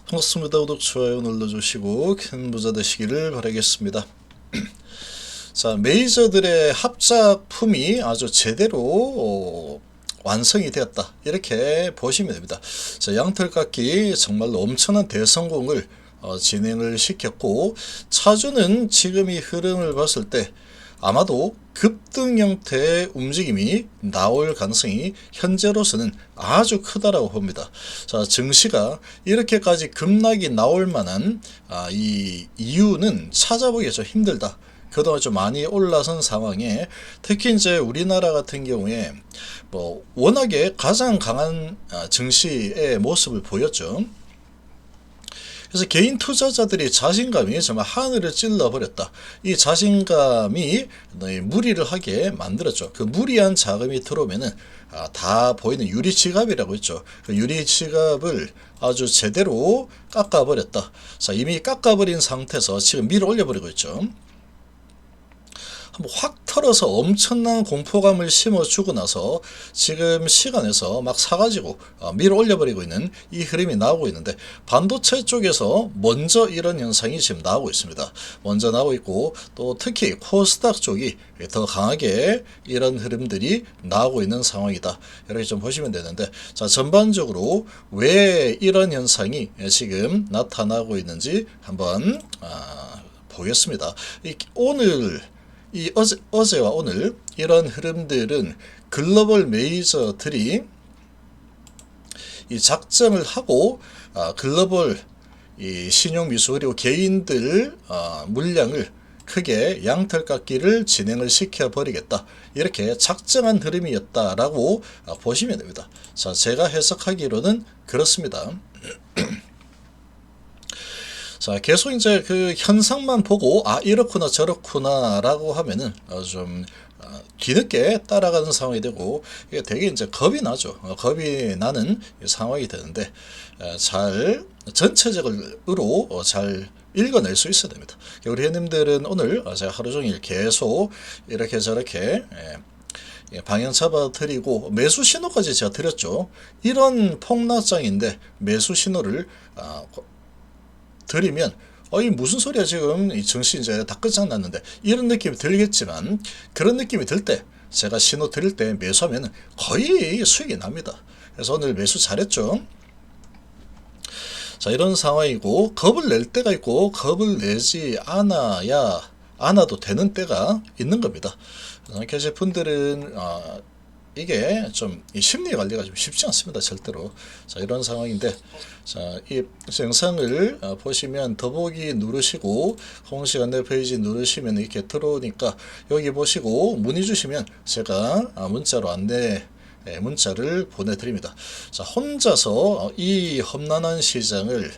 반갑습니다. 구독, 좋아요 눌러주시고 큰 부자 되시기를 바라겠습니다. 자, 메이저들의 합작품이 아주 제대로 완성이 되었다, 이렇게 보시면 됩니다. 자, 양털깎기 정말로 엄청난 대성공을 진행을 시켰고, 차주는 지금 이 흐름을 봤을 때 아마도 급등 형태의 움직임이 나올 가능성이 현재로서는 아주 크다라고 봅니다. 자, 증시가 이렇게까지 급락이 나올 만한 이 이유는 찾아보기 좀 힘들다. 그동안 좀 많이 올라선 상황에, 특히 이제 우리나라 같은 경우에 뭐 워낙에 가장 강한 증시의 모습을 보였죠. 그래서 개인 투자자들이 자신감이 정말 하늘을 찔러 버렸다. 이 자신감이 무리를 하게 만들었죠. 그 무리한 자금이 들어오면은 다 보이는 유리지갑이라고 했죠. 그 유리지갑을 아주 제대로 깎아버렸다. 자, 이미 깎아버린 상태에서 지금 밀어 올려버리고 있죠. 한번 확 털어서 엄청난 공포감을 심어주고 나서 지금 시간에서 막 사가지고 밀어 올려버리고 있는 이 흐름이 나오고 있는데, 반도체 쪽에서 먼저 이런 현상이 지금 나오고 있습니다. 먼저 나오고 있고, 또 특히 코스닥 쪽이 더 강하게 이런 흐름들이 나오고 있는 상황이다, 이렇게 좀 보시면 되는데, 자, 전반적으로 왜 이런 현상이 지금 나타나고 있는지 한번 보겠습니다. 오늘 이 어제와 오늘 이런 흐름들은 글로벌 메이저들이 이 작정을 하고 글로벌 이 신용미수 그리고 개인들 물량을 크게 양털깎기를 진행을 시켜버리겠다, 이렇게 작정한 흐름이었다라고 보시면 됩니다. 자, 제가 해석하기로는 그렇습니다. 자, 계속 이제 그 현상만 보고 이렇구나 저렇구나 라고 하면은 좀 뒤늦게 따라가는 상황이 되고, 이게 되게 이제 겁이 나죠. 겁이 나는 상황이 되는데, 잘 전체적으로 잘 읽어낼 수 있어야 됩니다. 우리 회원님들은 오늘 제가 하루 종일 계속 이렇게 저렇게 방향 잡아 드리고, 매수 신호까지 제가 드렸죠. 이런 폭락장인데 매수 신호를 드리면 이 무슨 소리야, 지금 이 증시 이제 다 끝장났는데, 이런 느낌이 들겠지만, 그런 느낌이 들 때 제가 신호 드릴 때 매수하면 거의 수익이 납니다. 그래서 오늘 매수 잘했죠. 자, 이런 상황이고, 겁을 낼 때가 있고 겁을 내지 않아도 되는 때가 있는 겁니다. 계신 분들은 이게 좀 이 심리 관리가 좀 쉽지 않습니다, 절대로. 자, 이런 상황인데, 자, 이 영상을 보시면 더보기 누르시고 공식 안내 페이지 누르시면 이렇게 들어오니까 여기 보시고 문의 주시면 제가 문자로 안내 문자를 보내드립니다. 자, 혼자서 이 험난한 시장을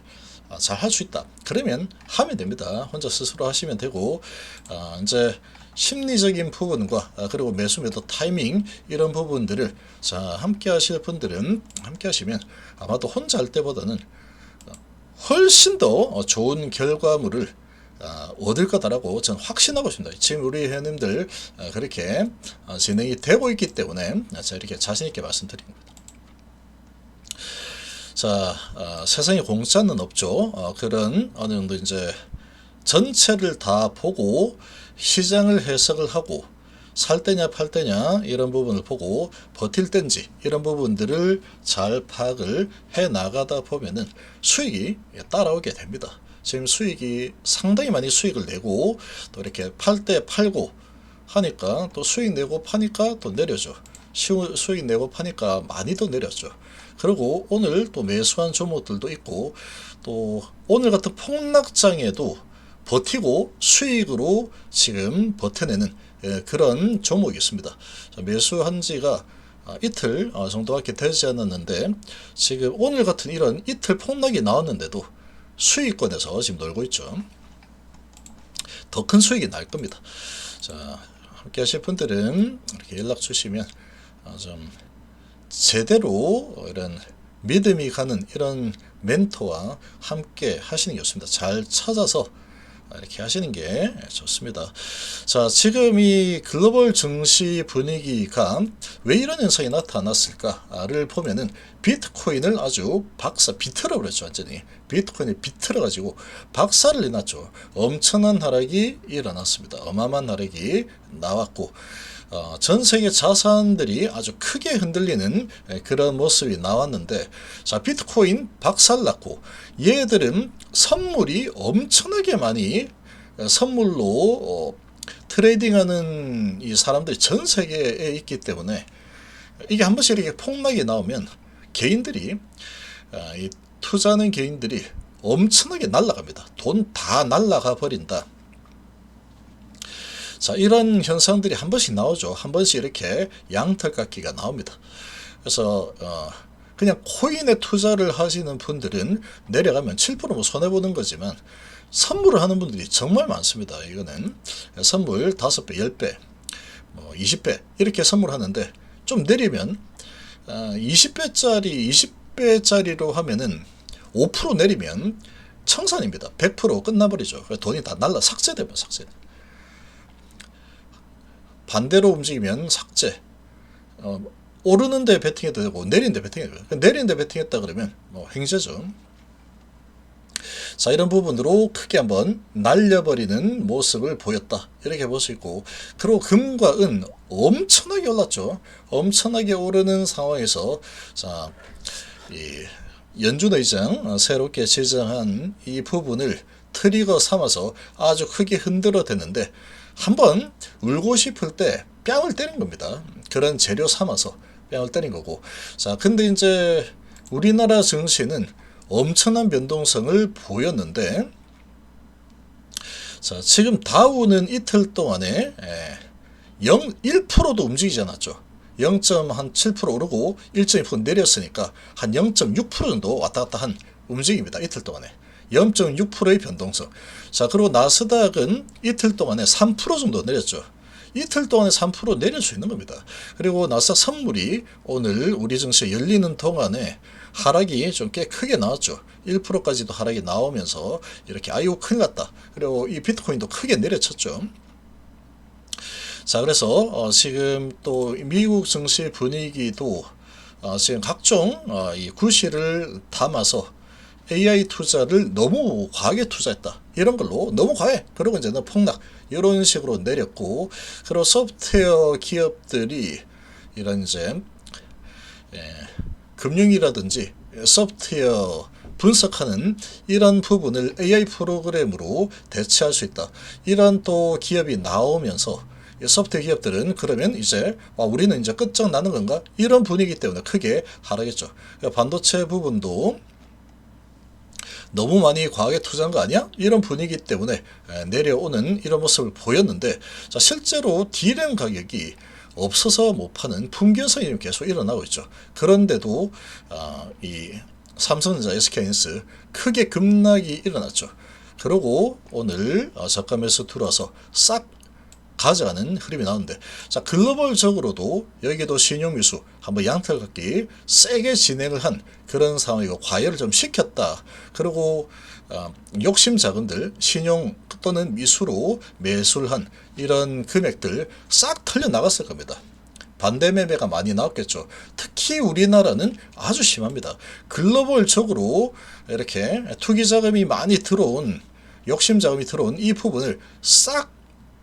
잘 할 수 있다, 그러면 하면 됩니다. 혼자 스스로 하시면 되고, 이제 심리적인 부분과 그리고 매수 매도 타이밍, 이런 부분들을 자 함께 하실 분들은 함께 하시면 아마도 혼자 할 때보다는 훨씬 더 좋은 결과물을 얻을 거다라고 저는 확신하고 있습니다. 지금 우리 회원님들 그렇게 진행이 되고 있기 때문에 제가 이렇게 자신 있게 말씀드립니다. 자, 세상에 공짜는 없죠. 그런 어느 정도 이제 전체를 다 보고 시장을 해석을 하고, 살 때냐 팔 때냐 이런 부분을 보고 버틸 땐지 이런 부분들을 잘 파악을 해 나가다 보면은 수익이 따라오게 됩니다. 지금 수익이 상당히 많이 수익을 내고, 또 이렇게 팔 때 팔고 하니까 또 수익 내고 파니까 또 내려져. 수익 내고 파니까 많이 더 내렸죠. 그리고 오늘 또 매수한 종목들도 있고, 또 오늘 같은 폭락장에도 버티고 수익으로 지금 버텨내는 그런 종목이 있습니다. 매수한 지가 이틀 정도밖에 되지 않았는데, 지금 오늘 같은 이런 이틀 폭락이 나왔는데도 수익권에서 지금 놀고 있죠. 더 큰 수익이 날 겁니다. 자, 함께 하실 분들은 이렇게 연락 주시면 좀 제대로 이런 믿음이 가는 이런 멘토와 함께 하시는 게 좋습니다. 잘 찾아서 이렇게 하시는 게 좋습니다. 자, 지금 이 글로벌 증시 분위기가 왜 이런 현상이 나타났을까를 보면은 비트코인을 아주 비틀어 버렸죠. 완전히 비트코인을 비틀어 가지고 박살을 내놨죠. 엄청난 하락이 일어났습니다. 어마어마한 하락이 나왔고 전 세계 자산들이 아주 크게 흔들리는 그런 모습이 나왔는데, 자, 비트코인 박살났고 얘들은 선물이 엄청나게 많이 선물로 트레이딩하는 이 사람들이 전 세계에 있기 때문에 이게 한 번씩 이렇게 폭락이 나오면 개인들이 이 투자하는 개인들이 엄청나게 날아갑니다. 돈 다 날아가 버린다. 자, 이런 현상들이 한 번씩 나오죠. 한 번씩 이렇게 양털깎기가 나옵니다. 그래서 그냥 코인에 투자를 하시는 분들은 내려가면 7%뭐 손해보는 거지만 선물을 하는 분들이 정말 많습니다. 이거는 선물 5배, 10배, 20배 이렇게 선물하는데 좀 내리면 20배짜리로 하면은 5% 내리면 청산입니다. 100% 끝나버리죠. 돈이 다 삭제되면 삭제. 반대로 움직이면 삭제. 오르는데 베팅해도 되고 내리는데 베팅해도 되고, 내리는데 베팅했다 그러면 횡재죠. 자, 이런 부분으로 크게 한번 날려버리는 모습을 보였다, 이렇게 볼 수 있고, 그리고 금과 은 엄청나게 올랐죠. 엄청나게 오르는 상황에서 자, 이 연준 의장 새롭게 제정한 이 부분을 트리거 삼아서 아주 크게 흔들어 댔는데, 한번 울고 싶을 때 뺨을 때린 겁니다. 그런 재료 삼아서 뺨을 때린 거고. 자, 근데 이제 우리나라 증시는 엄청난 변동성을 보였는데, 자, 지금 다우는 이틀 동안에 1%도 움직이지 않았죠. 0.7% 오르고 1.2% 내렸으니까 한 0.6% 정도 왔다 갔다 한 움직임입니다. 이틀 동안에 0.6%의 변동성. 자, 그리고 나스닥은 이틀 동안에 3% 정도 내렸죠. 이틀 동안에 3% 내릴 수 있는 겁니다. 그리고 나스닥 선물이 오늘 우리 증시 열리는 동안에 하락이 좀 꽤 크게 나왔죠. 1%까지도 하락이 나오면서 이렇게 아이고 큰일 났다. 그리고 이 비트코인도 크게 내려쳤죠. 자, 그래서 지금 또 미국 증시 분위기도 지금 각종 이 구실을 담아서 AI 투자를 너무 과하게 투자했다, 이런 걸로 너무 과해, 그리고 이제는 폭락, 이런 식으로 내렸고, 그리고 소프트웨어 기업들이 이런 이제 금융이라든지 소프트웨어 분석하는 이런 부분을 AI 프로그램으로 대체할 수 있다, 이런 또 기업이 나오면서 소프트웨어 기업들은 그러면 이제 우리는 이제 끝장나는 건가, 이런 분위기 때문에 크게 하락했죠. 반도체 부분도 너무 많이 과하게 투자한 거 아니야? 이런 분위기 때문에 내려오는 이런 모습을 보였는데, 자, 실제로 D램 가격이 없어서 못 파는 품귀현상이 계속 일어나고 있죠. 그런데도 이 삼성전자, SK하이닉스 크게 급락이 일어났죠. 그리고 오늘 저가 매수 들어와서 싹 가져가는 흐름이 나오는데, 자, 글로벌적으로도 여기도 신용미수 한번 양털깎기 세게 진행을 한 그런 상황이고, 과열을 좀 시켰다. 그리고 욕심 자금들 신용 또는 미수로 매수를 한 이런 금액들 싹 털려 나갔을 겁니다. 반대 매매가 많이 나왔겠죠. 특히 우리나라는 아주 심합니다. 글로벌적으로 이렇게 투기 자금이 많이 들어온, 욕심 자금이 들어온 이 부분을 싹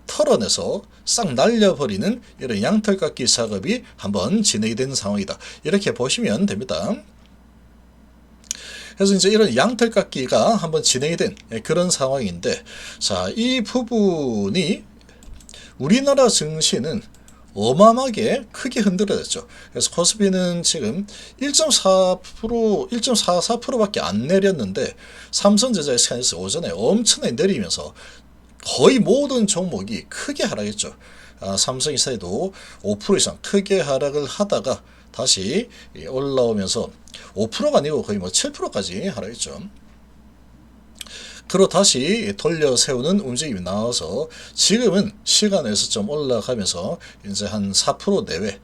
털어내서 싹 날려버리는 이런 양털깎기 작업이 한번 진행이 되는 상황이다, 이렇게 보시면 됩니다. 그래서 이제 이런 양털깎기가 한번 진행이 된 그런 상황인데, 자, 이 부분이 우리나라 증시는 어마어마하게 크게 흔들어졌죠. 그래서 코스피는 지금 1.4%, 1.44%밖에 안 내렸는데, 삼성전자, SK하이닉스 오전에 엄청나게 내리면서 거의 모든 종목이 크게 하락했죠. 삼성이사도 5% 이상 크게 하락을 하다가 다시 올라오면서 5%가 아니고 거의 7%까지 하락했죠. 그리고 다시 돌려 세우는 움직임이 나와서 지금은 시간에서 좀 올라가면서 이제 한 4% 내외,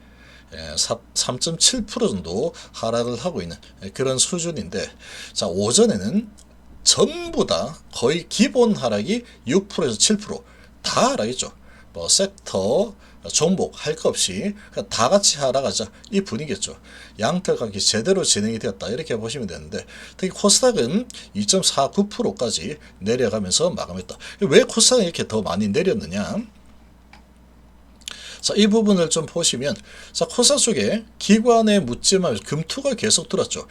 3.7% 정도 하락을 하고 있는 그런 수준인데, 자, 오전에는 전부 다 거의 기본 하락이 6%에서 7%다 하락이죠. 뭐 섹터, 종목 할 것 없이 다 같이 하락하자 이 분위기였죠. 양털각이 제대로 진행이 되었다 이렇게 보시면 되는데, 특히 코스닥은 2.49%까지 내려가면서 마감했다. 왜 코스닥이 이렇게 더 많이 내렸느냐? 자, 이 부분을 좀 보시면, 자, 코스닥 쪽에 기관의 묻지마 금투가 계속 들었죠.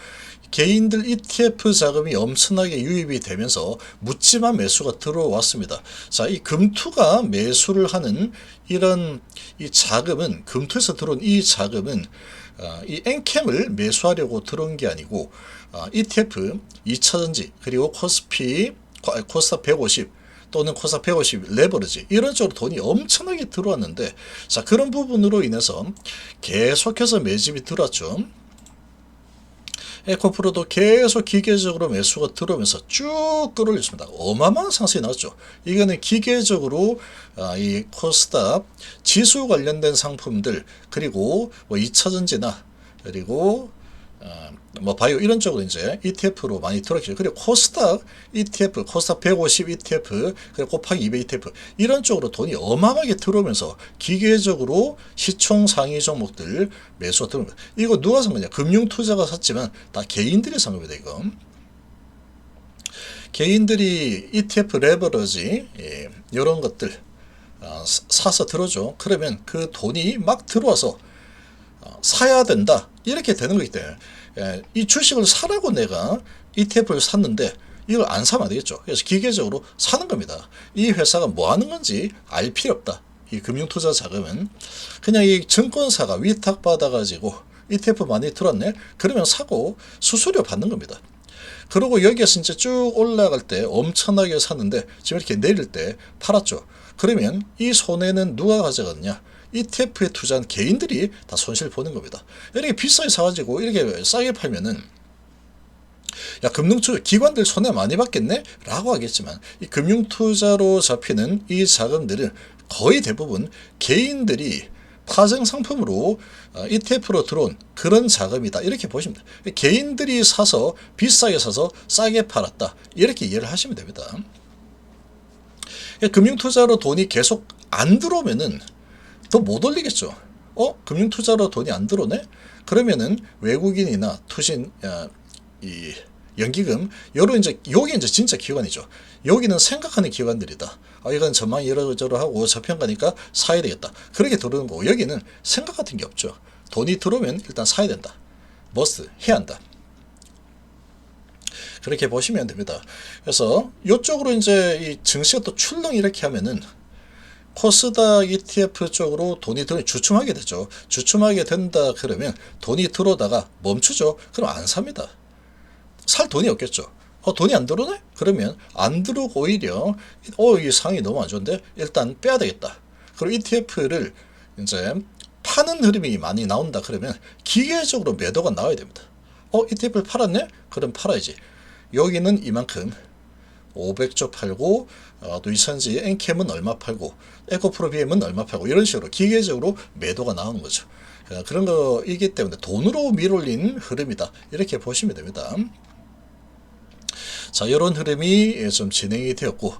개인들 ETF 자금이 엄청나게 유입이 되면서 묻지마 매수가 들어왔습니다. 자, 이 금투가 매수를 하는 이런 이 자금은, 금투에서 들어온 이 자금은 이 엔캠을 매수하려고 들어온 게 아니고 ETF 2차전지 그리고 코스피 코스닥 150 또는 코스닥 150 레버리지 이런 쪽으로 돈이 엄청나게 들어왔는데, 자, 그런 부분으로 인해서 계속해서 매집이 들어왔죠. 에코프로도 계속 기계적으로 매수가 들어오면서 쭉 끌어올렸습니다. 어마어마한 상승이 나왔죠. 이거는 기계적으로 이 코스닥 지수 관련된 상품들 그리고 뭐 2차전지나 그리고 뭐 바이오 이런 쪽으로 이제 ETF로 많이 들어왔죠. 그리고 코스닥 ETF, 코스닥 150 ETF, 그리고 곱하기 200 ETF 이런 쪽으로 돈이 어마어마하게 들어오면서 기계적으로 시총 상위 종목들 매수가 들어옵니다. 이거 누가 산 거냐? 금융투자가 샀지만 다 개인들이 산 겁니다. 이거 개인들이 ETF 레버러지 이런 것들 사서 들어줘. 그러면 그 돈이 막 들어와서 사야 된다 이렇게 되는 거기 때문에 이 주식을 사라고 내가 ETF를 샀는데 이걸 안 사면 안 되겠죠. 그래서 기계적으로 사는 겁니다. 이 회사가 뭐 하는 건지 알 필요 없다. 이 금융투자 자금은 그냥 이 증권사가 위탁 받아가지고 ETF 많이 들었네 그러면 사고 수수료 받는 겁니다. 그리고 여기에서 이제 쭉 올라갈 때 엄청나게 샀는데 지금 이렇게 내릴 때 팔았죠. 그러면 이 손해는 누가 가져갔냐? ETF에 투자한 개인들이 다 손실 보는 겁니다. 이렇게 비싸게 사가지고 이렇게 싸게 팔면은 야, 금융투자 기관들 손해 많이 받겠네? 라고 하겠지만 이 금융투자로 잡히는 이 자금들은 거의 대부분 개인들이 파생 상품으로 ETF로 들어온 그런 자금이다 이렇게 보시면 돼요. 개인들이 사서 비싸게 사서 싸게 팔았다 이렇게 이해를 하시면 됩니다. 금융투자로 돈이 계속 안 들어오면은 더 못 올리겠죠. 금융투자로 돈이 안 들어오네? 그러면은 외국인이나 투신, 이 연기금, 여기 이제 진짜 기관이죠. 여기는 생각하는 기관들이다. 이건 전망이 이러저러하고 저평가니까 사야 되겠다. 그렇게 들어오는 거고, 여기는 생각 같은 게 없죠. 돈이 들어오면 일단 사야 된다. 머스트, 해야 한다. 그렇게 보시면 됩니다. 그래서 이쪽으로 이제 이 증시가 또 출렁 이렇게 하면은 코스닥 ETF 쪽으로 돈이 주춤하게 되죠. 주춤하게 된다 그러면 돈이 들어오다가 멈추죠. 그럼 안 삽니다. 살 돈이 없겠죠. 돈이 안 들어오네? 그러면 안 들어오고 오히려 이 상황이 너무 안 좋은데 일단 빼야 되겠다. 그리고 ETF를 이제 파는 흐름이 많이 나온다 그러면 기계적으로 매도가 나와야 됩니다. ETF를 팔았네? 그럼 팔아야지. 여기는 이만큼 500조 팔고 또 이산지 엔캠은 얼마 팔고 에코프로 BM은 얼마 팔고 이런 식으로 기계적으로 매도가 나오는 거죠. 그런 거이기 때문에 돈으로 밀어올린 흐름이다 이렇게 보시면 됩니다. 자, 이런 흐름이 좀 진행이 되었고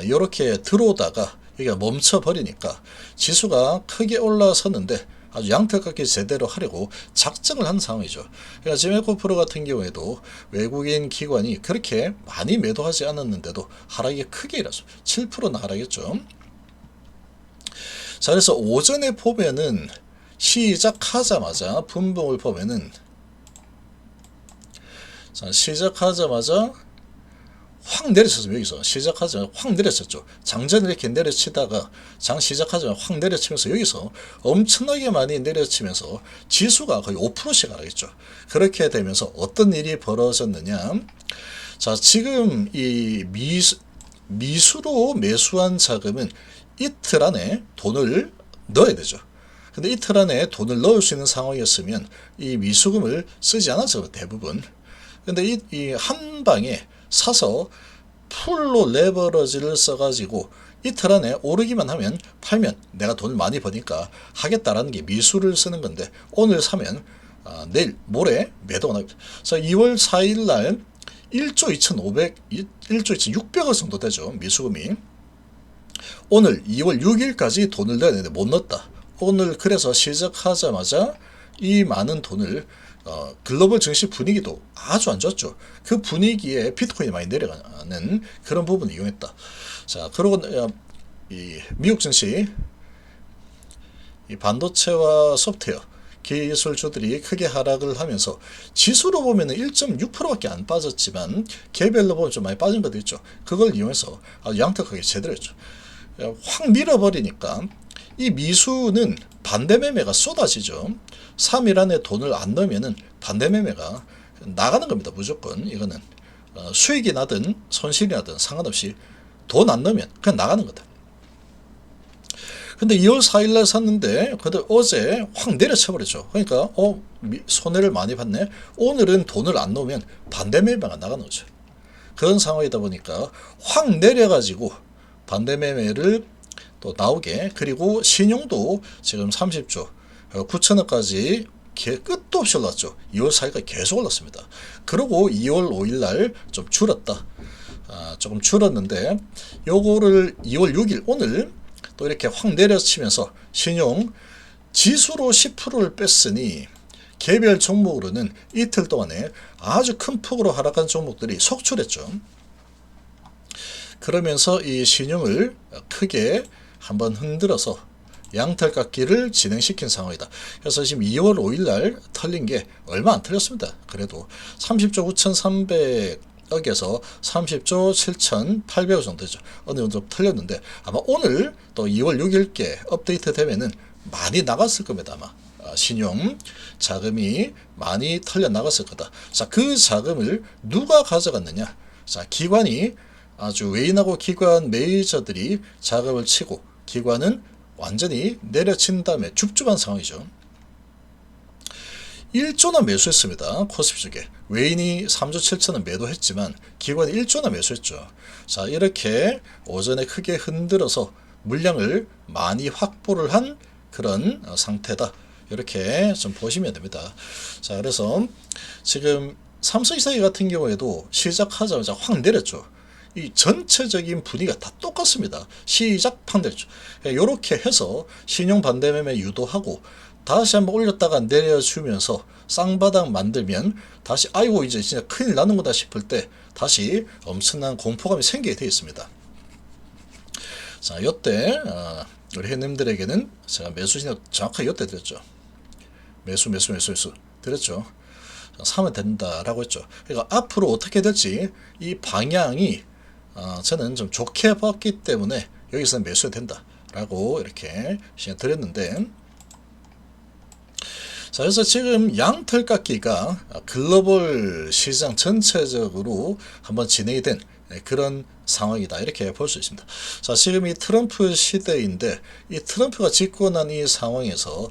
이렇게 들어오다가 이게 멈춰버리니까 지수가 크게 올라섰는데 아주 양털깎이 제대로 하려고 작정을 한 상황이죠. 그러니까 지금 에코프로 같은 경우에도 외국인 기관이 그렇게 많이 매도하지 않았는데도 하락이 크게 일어났습니다. 7%나 하락했죠. 자, 그래서 오전에 보면은 시작하자마자 분봉을 보면은 자, 시작하자마자 확 내려쳤습니다. 여기서 시작하자마자 확 내려쳤죠. 장전을 이렇게 내려치다가 장 시작하자마자 확 내려치면서 여기서 엄청나게 많이 내려치면서 지수가 거의 5%씩 하락했죠. 그렇게 되면서 어떤 일이 벌어졌느냐? 자, 지금 이 미수로 매수한 자금은 이틀 안에 돈을 넣어야 되죠. 근데 이틀 안에 돈을 넣을 수 있는 상황이었으면 이 미수금을 쓰지 않았죠. 대부분. 근데 이 한 방에 사서 풀로 레버러지를 써가지고 이틀 안에 오르기만 하면 팔면 내가 돈을 많이 버니까 하겠다라는 게 미수를 쓰는 건데, 오늘 사면 내일 모레 매도가 나옵니다. 그래서 2월 4일 날 1조 2,500, 1조 2,600억 정도 되죠. 미수금이. 오늘 2월 6일까지 돈을 넣어야 되는데 못 넣었다. 오늘 그래서 시작하자마자 이 많은 돈을 글로벌 증시 분위기도 아주 안 좋았죠. 그 분위기에 비트코인이 많이 내려가는 그런 부분을 이용했다. 자, 그리고 이 미국 증시 이 반도체와 소프트웨어 기술주들이 크게 하락을 하면서 지수로 보면 1.6%밖에 안 빠졌지만 개별로 보면 좀 많이 빠진 것도 있죠. 그걸 이용해서 아주 양턱하게 제대로 했죠. 확 밀어버리니까 이 미수는 반대 매매가 쏟아지죠. 3일 안에 돈을 안 넣으면은 반대 매매가 나가는 겁니다. 무조건 이거는 수익이 나든 손실이 나든 상관없이 돈 안 넣으면 그냥 나가는 거다. 근데 2월 4일날 샀는데 근데 어제 확 내려쳐버렸죠. 그러니까 손해를 많이 봤네. 오늘은 돈을 안 넣으면 반대 매매가 나가는 거죠. 그런 상황이다 보니까 확 내려가지고 반대 매매를 또 나오게, 그리고 신용도 지금 30조 9천억까지 끝도 없이 올랐죠. 2월 4일까지 계속 올랐습니다. 그리고 2월 5일날 좀 줄었다. 조금 줄었는데 요거를 2월 6일 오늘 또 이렇게 확 내려치면서 신용 지수로 10%를 뺐으니 개별 종목으로는 이틀 동안에 아주 큰 폭으로 하락한 종목들이 속출했죠. 그러면서 이 신용을 크게 한번 흔들어서 양털 깎기를 진행시킨 상황이다. 그래서 지금 2월 5일날 털린 게 얼마 안 털렸습니다. 그래도 30조 9,300억에서 30조 7,800억 정도 되죠. 어느 정도 털렸는데 아마 오늘 또 2월 6일께 업데이트 되면은 많이 나갔을 겁니다. 아마 신용 자금이 많이 털려 나갔을 거다. 자, 그 자금을 누가 가져갔느냐? 자, 기관이 아주 외인하고 기관 메이저들이 자금을 치고 기관은 완전히 내려친 다음에 줍줍한 상황이죠. 1조나 매수했습니다. 코스피 쪽에. 외인이 3조 7천원 매도했지만 기관이 1조나 매수했죠. 자, 이렇게 오전에 크게 흔들어서 물량을 많이 확보를 한 그런 상태다. 이렇게 좀 보시면 됩니다. 자, 그래서 지금 삼성전자 같은 경우에도 시작하자마자 확 내렸죠. 이 전체적인 분위기가 다 똑같습니다. 시작 판대죠. 이렇게 해서 신용 반대 매매 유도하고 다시 한번 올렸다가 내려주면서 쌍바닥 만들면 다시 아이고 이제 진짜 큰일 나는 거다 싶을 때 다시 엄청난 공포감이 생기게 되어 있습니다. 자, 요때 우리 회원님들에게는 제가 매수 신호 정확하게 요때 드렸죠. 매수 드렸죠. 사면 된다라고 했죠. 그러니까 앞으로 어떻게 될지 이 방향이 저는 좀 좋게 봤기 때문에 여기서 매수해도 된다라고 이렇게 드렸는데, 자, 그래서 지금 양털 깎기가 글로벌 시장 전체적으로 한번 진행이 된 그런 상황이다, 이렇게 볼 수 있습니다. 자, 지금 이 트럼프 시대인데 이 트럼프가 집권한 이 상황에서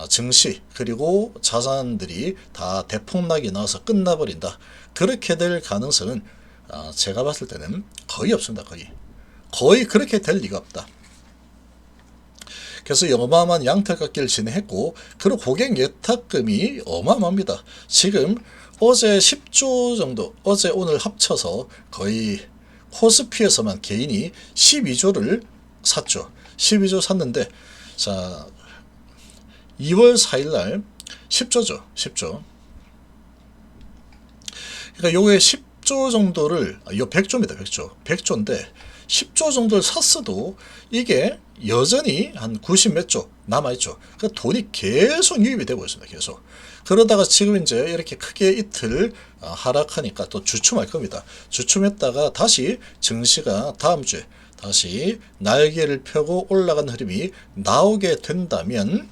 증시 그리고 자산들이 다 대폭락이 나와서 끝나버린다, 그렇게 될 가능성은 제가 봤을 때는 거의 없습니다. 거의 그렇게 될 리가 없다. 그래서 어마어마한 양털 깎기를 진행했고, 그리고 고객 예탁금이 어마어마합니다. 지금 어제 10조 정도, 어제 오늘 합쳐서 거의 코스피에서만 개인이 12조를 샀죠. 12조 샀는데, 자, 2월 4일날 10조죠. 10조. 그러니까 요게 10조 정도를, 요 100조입니다. 100조인데 10조 정도를 샀어도 이게 여전히 한 90 몇 조 남아있죠. 그 돈이 계속 유입이 되고 있습니다. 계속. 그러다가 지금 이제 이렇게 크게 이틀 하락하니까 또 주춤할 겁니다. 주춤했다가 다시 증시가 다음 주에 다시 날개를 펴고 올라가는 흐름이 나오게 된다면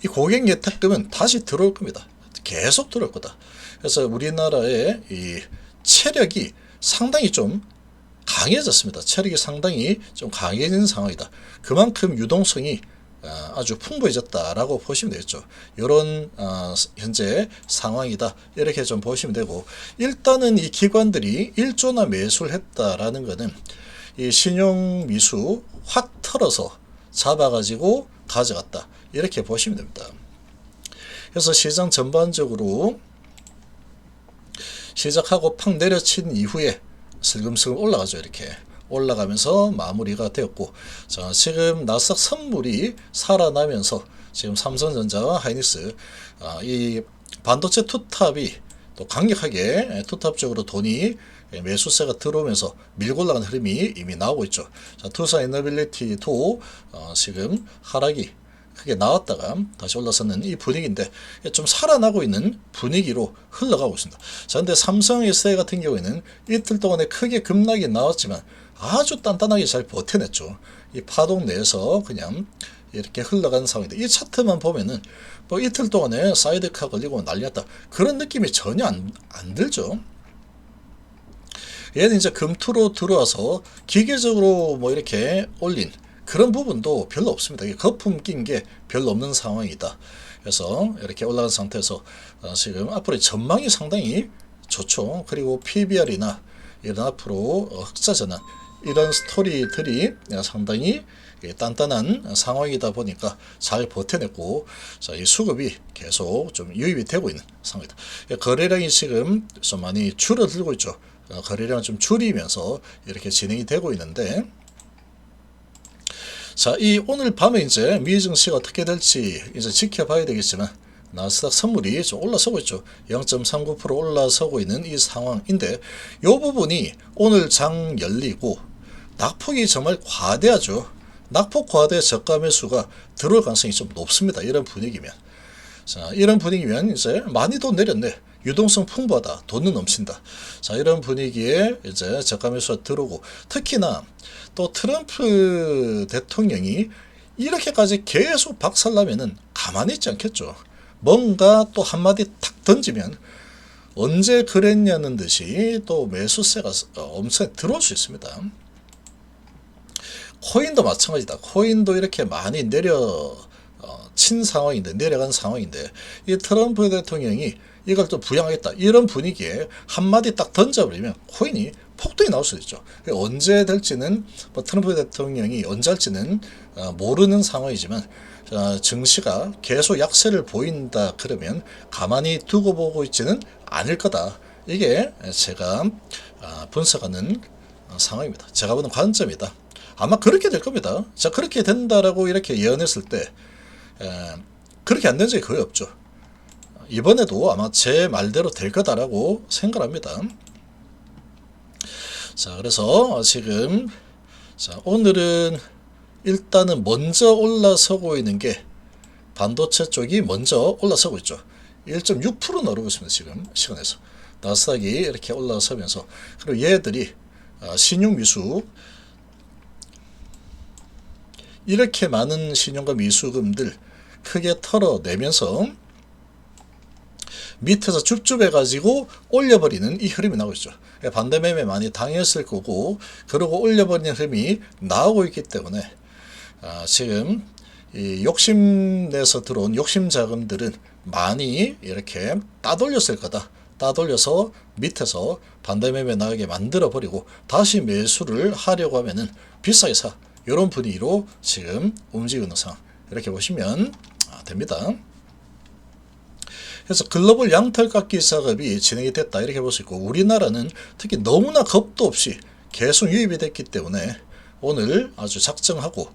이 고객 예탁금은 다시 들어올 겁니다. 계속 들어올 거다. 그래서 우리나라의 이 체력이 상당히 좀 강해졌습니다. 체력이 상당히 좀 강해진 상황이다. 그만큼 유동성이 아주 풍부해졌다라고 보시면 되겠죠. 이런 현재 상황이다, 이렇게 좀 보시면 되고, 일단은 이 기관들이 1조나 매수를 했다라는 것은 이 신용 미수 확 털어서 잡아가지고 가져갔다, 이렇게 보시면 됩니다. 그래서 시장 전반적으로 시작하고 팍 내려친 이후에 슬금슬금 올라가죠. 이렇게 올라가면서 마무리가 되었고, 자, 지금 나스닥 선물이 살아나면서 지금 삼성전자와 하이닉스 이 반도체 투탑이 또 강력하게 투탑 쪽으로 돈이 매수세가 들어오면서 밀고 올라가는 흐름이 이미 나오고 있죠. 자, 투사 에너빌리티도 지금 하락이 크게 나왔다가 다시 올라서는 이 분위기인데 좀 살아나고 있는 분위기로 흘러가고 있습니다. 자, 근데 삼성 SDI 같은 경우에는 이틀 동안에 크게 급락이 나왔지만 아주 단단하게 잘 버텨냈죠. 이 파동 내에서 그냥 이렇게 흘러가는 상황인데, 이 차트만 보면은 뭐 이틀 동안에 사이드카 걸리고 난리났다 그런 느낌이 전혀 안 들죠. 얘는 이제 금투로 들어와서 기계적으로 뭐 이렇게 올린 그런 부분도 별로 없습니다. 거품 낀 게 별로 없는 상황이다. 그래서 이렇게 올라간 상태에서 지금 앞으로의 전망이 상당히 좋죠. 그리고 PBR이나 이런 앞으로 흑자 전환 이런 스토리들이 상당히 단단한 상황이다 보니까 잘 버텨냈고, 자, 이 수급이 계속 좀 유입이 되고 있는 상황이다. 거래량이 지금 좀 많이 줄어들고 있죠. 거래량을 좀 줄이면서 이렇게 진행이 되고 있는데, 자, 이 오늘 밤에 이제 미 증시가 어떻게 될지 이제 지켜봐야 되겠지만, 나스닥 선물이 좀 올라서고 있죠. 0.39% 올라서고 있는 이 상황인데, 이 부분이 오늘 장 열리고 낙폭이 정말 과대하죠. 낙폭 과대 저가 매수가 들어올 가능성이 좀 높습니다. 이런 분위기면. 자, 이런 분위기면 이제 많이 돈 내렸네. 유동성 풍부하다. 돈은 넘친다. 자, 이런 분위기에 이제 저가 매수가 들어오고, 특히나 또 트럼프 대통령이 이렇게까지 계속 박살나면은 가만히 있지 않겠죠. 뭔가 또 한마디 탁 던지면 언제 그랬냐는 듯이 또 매수세가 엄청 들어올 수 있습니다. 코인도 마찬가지다. 코인도 이렇게 많이 친 상황인데, 내려간 상황인데, 이 트럼프 대통령이 이걸 또 부양하겠다 이런 분위기에 한마디 딱 던져버리면 코인이 폭등이 나올 수도 있죠. 언제 될지는 뭐 트럼프 대통령이 언제 할지는 모르는 상황이지만, 증시가 계속 약세를 보인다 그러면 가만히 두고 보고 있지는 않을 거다. 이게 제가 분석하는 상황입니다. 제가 보는 관점이다. 아마 그렇게 될 겁니다. 자, 그렇게 된다라고 이렇게 예언했을 때 그렇게 안 된 적이 거의 없죠. 이번에도 아마 제 말대로 될 거다라고 생각합니다. 자, 그래서 지금 오늘은 일단은 먼저 올라서고 있는 게 반도체 쪽이 먼저 올라서고 있죠. 1.6% 오르고 있습니다. 지금 시간에서 나스닥이 이렇게 올라서면서, 그리고 얘들이 신용 미수 이렇게 많은 신용과 미수금들 크게 털어내면서 밑에서 줍줍해가지고 올려버리는 이 흐름이 나오고 있죠. 반대 매매 많이 당했을 거고, 그러고 올려버리는 흐름이 나오고 있기 때문에 지금 이 욕심내서 들어온 욕심 자금들은 많이 이렇게 따돌렸을 거다. 따돌려서 밑에서 반대 매매 나가게 만들어 버리고 다시 매수를 하려고 하면은 비싸게 사. 이런 분위기로 지금 움직이는 상황. 이렇게 보시면 됩니다. 그래서 글로벌 양털깎기 작업이 진행이 됐다 이렇게 볼 수 있고, 우리나라는 특히 너무나 겁도 없이 계속 유입이 됐기 때문에 오늘 아주 작정하고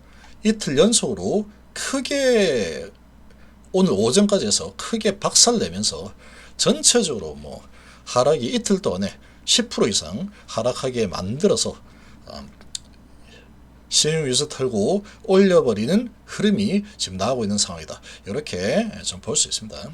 이틀 연속으로 크게 오늘 오전까지 해서 크게 박살내면서 전체적으로 뭐 하락이 이틀 동안에 10% 이상 하락하게 만들어서 신용유수 털고 올려버리는 흐름이 지금 나오고 있는 상황이다. 이렇게 좀 볼 수 있습니다.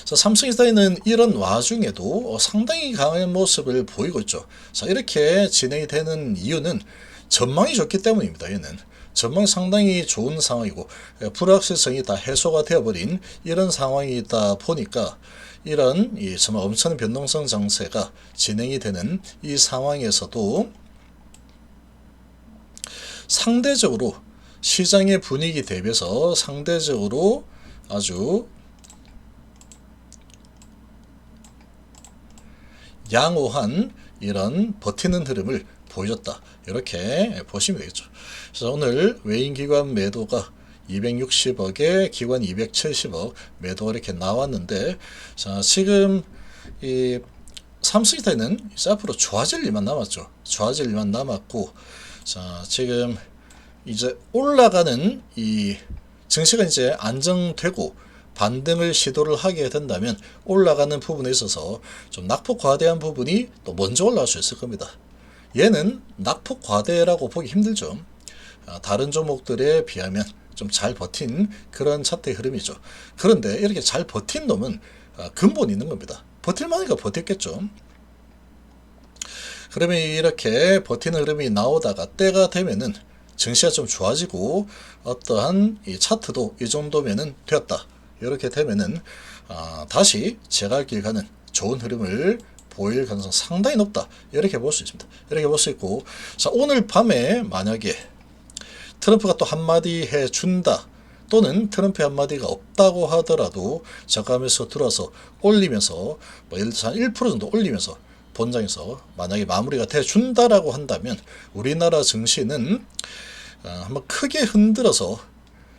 자, 삼성SDI는 이런 와중에도 상당히 강한 모습을 보이고 있죠. 자, 이렇게 진행이 되는 이유는 전망이 좋기 때문입니다. 얘는 전망이 상당히 좋은 상황이고 불확실성이 다 해소가 되어버린 이런 상황이다 보니까 이런 정말 엄청난 변동성 장세가 진행이 되는 이 상황에서도 상대적으로 시장의 분위기 대비해서 상대적으로 아주 양호한 이런 버티는 흐름을 보여줬다. 이렇게 보시면 되겠죠. 그래서 오늘 외인기관 매도가 260억에 기관 270억 매도가 이렇게 나왔는데, 자, 지금 이 삼성전자는 이제 앞으로 좋아질 일만 남았죠. 좋아질 일만 남았고, 자, 지금 이제 올라가는 이 증시가 이제 안정되고 반등을 시도를 하게 된다면 올라가는 부분에 있어서 좀 낙폭 과대한 부분이 또 먼저 올라갈 수 있을 겁니다. 얘는 낙폭 과대라고 보기 힘들죠. 다른 종목들에 비하면 좀 잘 버틴 그런 차트의 흐름이죠. 그런데 이렇게 잘 버틴 놈은 근본이 있는 겁니다. 버틸만하니까 버텼겠죠. 그러면 이렇게 버티는 흐름이 나오다가 때가 되면은 증시가 좀 좋아지고 어떠한 이 차트도 이 정도면은 되었다. 이렇게 되면은 다시 제갈길 가는 좋은 흐름을 보일 가능성 상당히 높다. 이렇게 볼 수 있습니다. 이렇게 볼 수 있고, 자, 오늘 밤에 만약에 트럼프가 또 한마디 해준다, 또는 트럼프 한마디가 없다고 하더라도 저감에서 들어서 올리면서 뭐 예를 들어서 한 1% 정도 올리면서 본장에서 만약에 마무리가 돼준다라고 한다면 우리나라 증시는 한번 크게 흔들어서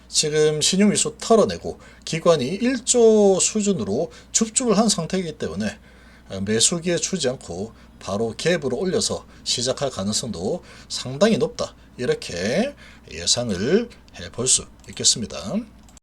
지금 신용위수 털어내고 기관이 1조 수준으로 줍줍을 한 상태이기 때문에 매수기에 주지 않고 바로 갭으로 올려서 시작할 가능성도 상당히 높다. 이렇게 예상을 해볼 수 있겠습니다.